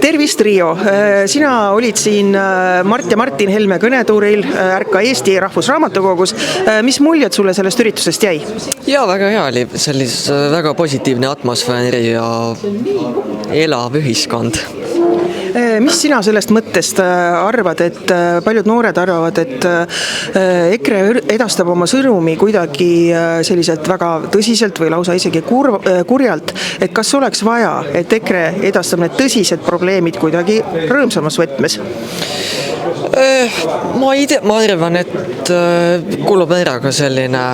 Tervist, Riio! Sina olid siin Mart ja Martin Helme kõnetuuril Ärka Eesti Rahvusraamatukogus. Mis muljed sulle sellest üritusest jäi? Ja väga hea oli, väga positiivne atmosfäär ja elav ühiskond. Mis sina sellest mõttest arvad, et paljud noored arvavad, et EKRE edastab oma sõnumi kuidagi selliselt väga tõsiselt või lausa isegi kurjalt, et kas oleks vaja, et EKRE edastab need tõsised probleemid kuidagi rõõmsamas võtmes? Ma ei tea, ma arvan, et kulub ära ka selline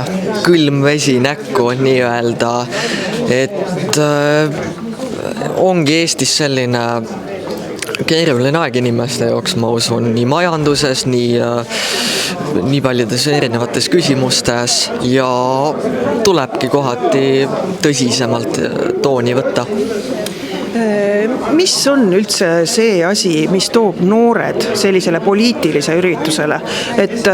külm vesi näkku nii-öelda, et ongi Eestis selline keeruline aeg inimeste jaoks, ma usun, nii majanduses, nii paljudes erinevates küsimustes ja tulebki kohati tõsisemalt tooni võtta. Mis on üldse see asi, mis toob noored sellisele poliitilise üritusele? Et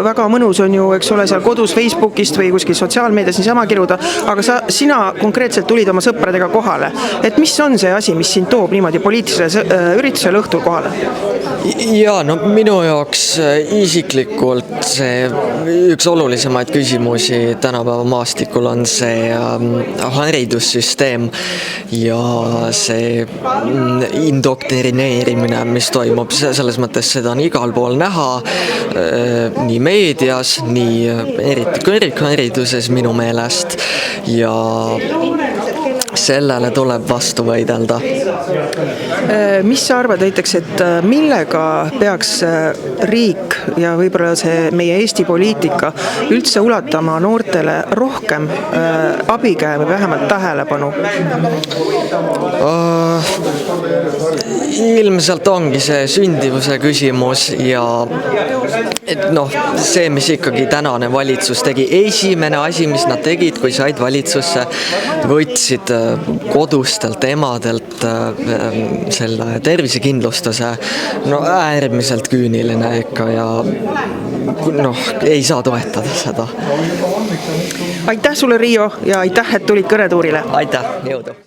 väga mõnus on ju, eks ole, seal kodus Facebookist või kuskil sotsiaalmeedias niisama kiruda, aga sina konkreetselt tulid oma sõpradega kohale. Et mis on see asi, mis sind toob niimoodi poliitilisele üritusele õhtul kohale? Ja no minu jaoks isiklikult see üks olulisemaid küsimusi tänapäeva maastikul on see haridussüsteem ja see indoktrineerimine, mis toimub, selles mõttes seda on igal pool näha, nii meedias, nii eriti kõrghariduses minu meelest ja sellele tuleb vastu võidelda. Mis sa arvad näiteks, et millega peaks riik ja võib-olla see meie Eesti poliitika üldse ulatama noortele rohkem abikäe või vähemalt tähelepanu? Ilmselt ongi see sündivuse küsimus ja et see, mis ikkagi tänane valitsus tegi, esimene asi, mis nad tegid, kui said valitsusse, võtsid kodustelt emadelt selle tervisekindlustuse, äärmiselt küüniline ikka ja ei saa toetada seda. Aitäh sulle, Riio, ja aitäh, et tulid kõnetuurile! Aitäh, jõudu!